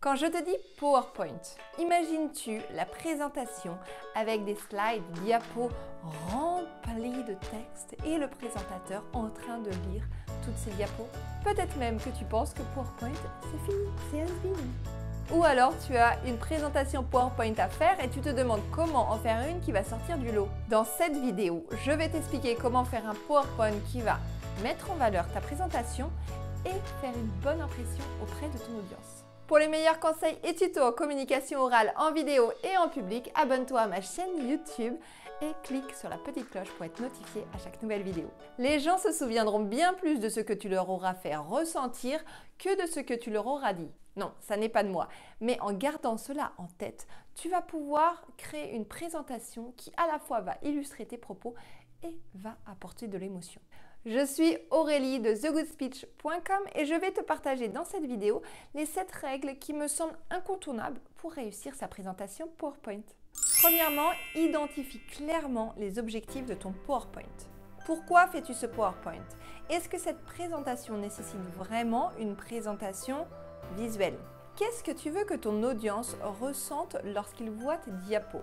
Quand je te dis PowerPoint, imagines-tu la présentation avec des slides, diapos remplis de texte et le présentateur en train de lire toutes ces diapos? Peut-être même que tu penses que PowerPoint, c'est fini, c'est has-been. Ou alors tu as une présentation PowerPoint à faire et tu te demandes comment en faire une qui va sortir du lot. Dans cette vidéo, je vais t'expliquer comment faire un PowerPoint qui va mettre en valeur ta présentation et faire une bonne impression auprès de ton audience. Pour les meilleurs conseils et tutos en communication orale en vidéo et en public, abonne-toi à ma chaîne YouTube et clique sur la petite cloche pour être notifié à chaque nouvelle vidéo. Les gens se souviendront bien plus de ce que tu leur auras fait ressentir que de ce que tu leur auras dit. Non, ça n'est pas de moi. Mais en gardant cela en tête, tu vas pouvoir créer une présentation qui à la fois va illustrer tes propos et va apporter de l'émotion. Je suis Aurélie de thegoodspeech.com et je vais te partager dans cette vidéo les 7 règles qui me semblent incontournables pour réussir sa présentation PowerPoint. Premièrement, identifie clairement les objectifs de ton PowerPoint. Pourquoi fais-tu ce PowerPoint? Est-ce que cette présentation nécessite vraiment une présentation visuelle? Qu'est-ce que tu veux que ton audience ressente lorsqu'il voit tes diapos?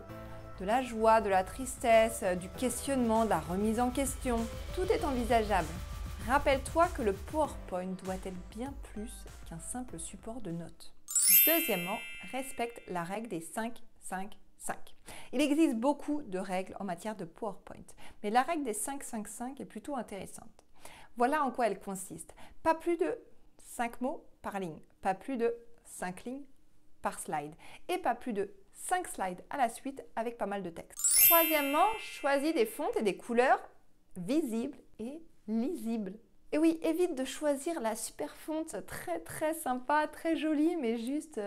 De la joie, de la tristesse, du questionnement, de la remise en question. Tout est envisageable. Rappelle-toi que le PowerPoint doit être bien plus qu'un simple support de notes. Deuxièmement, respecte la règle des 5-5-5. Il existe beaucoup de règles en matière de PowerPoint, mais la règle des 5-5-5 est plutôt intéressante. Voilà en quoi elle consiste. Pas plus de 5 mots par ligne, pas plus de 5 lignes par slide et pas plus de 5 slides à la suite avec pas mal de texte. Troisièmement, choisis des fontes et des couleurs visibles et lisibles. Et oui, évite de choisir la super fonte très sympa, très jolie, mais juste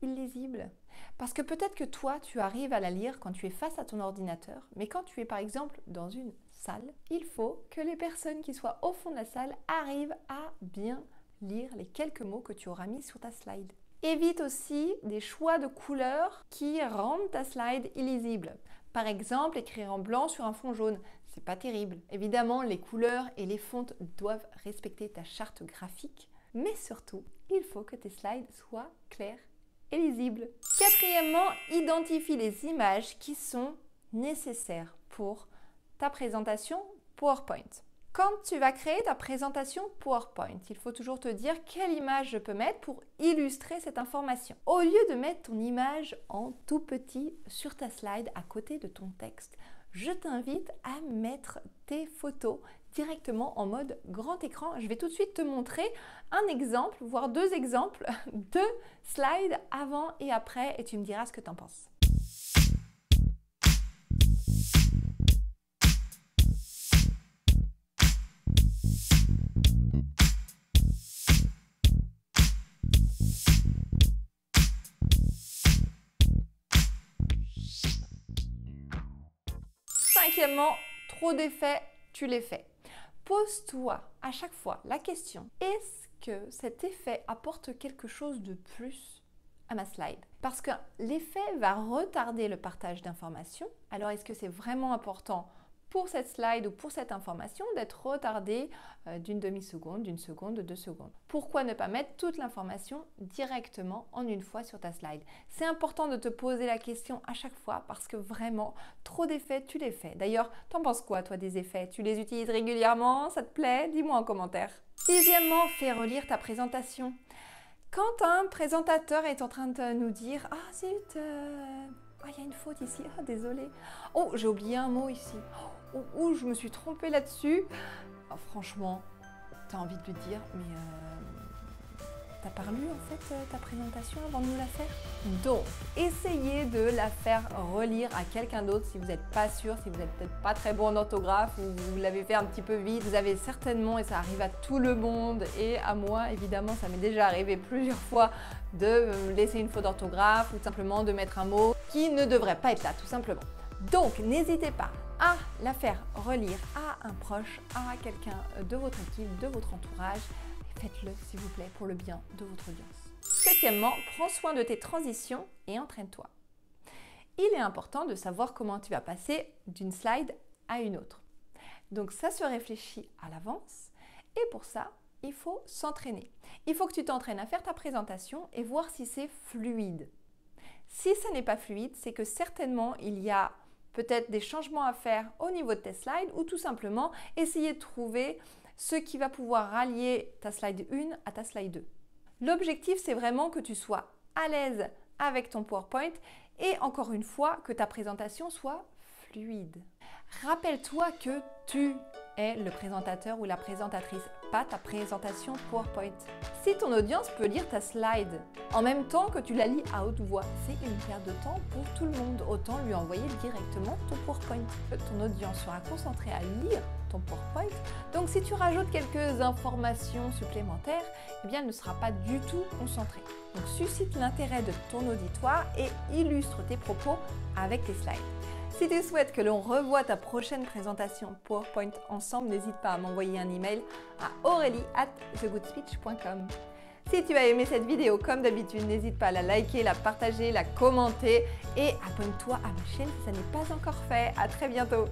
illisible. Parce que peut-être que toi, tu arrives à la lire quand tu es face à ton ordinateur, mais quand tu es par exemple dans une salle, il faut que les personnes qui soient au fond de la salle arrivent à bien lire les quelques mots que tu auras mis sur ta slide. Évite aussi des choix de couleurs qui rendent ta slide illisible. Par exemple, écrire en blanc sur un fond jaune, c'est pas terrible. Évidemment, les couleurs et les fontes doivent respecter ta charte graphique, mais surtout, il faut que tes slides soient clairs et lisibles. Quatrièmement, identifie les images qui sont nécessaires pour ta présentation PowerPoint. Quand tu vas créer ta présentation PowerPoint, il faut toujours te dire quelle image je peux mettre pour illustrer cette information. Au lieu de mettre ton image en tout petit sur ta slide à côté de ton texte, je t'invite à mettre tes photos directement en mode grand écran. Je vais tout de suite te montrer un exemple, voire 2 exemples de slides avant et après et tu me diras ce que tu en penses. Cinquièmement, trop d'effets, tu les fais. Pose-toi à chaque fois la question, est-ce que cet effet apporte quelque chose de plus à ma slide? Parce que l'effet va retarder le partage d'informations. Alors, est-ce que c'est vraiment important pour cette slide ou pour cette information d'être retardé d'une demi-seconde, d'une seconde, de 2 secondes? Pourquoi ne pas mettre toute l'information directement en une fois sur ta slide? C'est important de te poser la question à chaque fois parce que vraiment, trop d'effets, tu les fais. D'ailleurs, t'en penses quoi toi des effets? Tu les utilises régulièrement? Ça te plaît? Dis-moi en commentaire. Sixièmement, fais relire ta présentation. Quand un présentateur est en train de nous dire « Ah zut, il y a une faute ici, ah désolé. Oh, j'ai oublié un mot ici. Oh, je me suis trompée là-dessus. » Franchement, tu as envie de lui dire « Mais t'as pas lu en fait ta présentation avant de nous la faire ?» Donc, essayez de la faire relire à quelqu'un d'autre si vous n'êtes pas sûr, si vous n'êtes peut-être pas très bon en orthographe ou vous l'avez fait un petit peu vite. Vous avez certainement, et ça arrive à tout le monde et à moi évidemment, ça m'est déjà arrivé plusieurs fois de laisser une faute d'orthographe ou simplement de mettre un mot qui ne devrait pas être là tout simplement. Donc, n'hésitez pas à la faire relire à un proche, à quelqu'un de votre équipe, de votre entourage. Faites-le s'il vous plaît pour le bien de votre audience. Septièmement, prends soin de tes transitions et entraîne-toi. Il est important de savoir comment tu vas passer d'une slide à une autre. Donc ça se réfléchit à l'avance et pour ça, Il faut s'entraîner. Il faut que tu t'entraînes à faire ta présentation et voir si c'est fluide. Si ça n'est pas fluide, c'est que certainement il y a peut-être des changements à faire au niveau de tes slides ou tout simplement essayer de trouver ce qui va pouvoir rallier ta slide 1 à ta slide 2. L'objectif, c'est vraiment que tu sois à l'aise avec ton PowerPoint et encore une fois, que ta présentation soit fluide. Rappelle-toi que tu es le présentateur ou la présentatrice, pas ta présentation PowerPoint. Si ton audience peut lire ta slide en même temps que tu la lis à haute voix, c'est une perte de temps pour tout le monde. Autant lui envoyer directement ton PowerPoint. Ton audience sera concentrée à lire ton PowerPoint. Donc si tu rajoutes quelques informations supplémentaires, eh bien, elle ne sera pas du tout concentrée. Donc suscite l'intérêt de ton auditoire et illustre tes propos avec tes slides. Si tu souhaites que l'on revoie ta prochaine présentation PowerPoint ensemble, n'hésite pas à m'envoyer un email à aurélie@thegoodspeech.com. Si tu as aimé cette vidéo, comme d'habitude, n'hésite pas à la liker, la partager, la commenter et abonne-toi à ma chaîne si ça n'est pas encore fait. À très bientôt.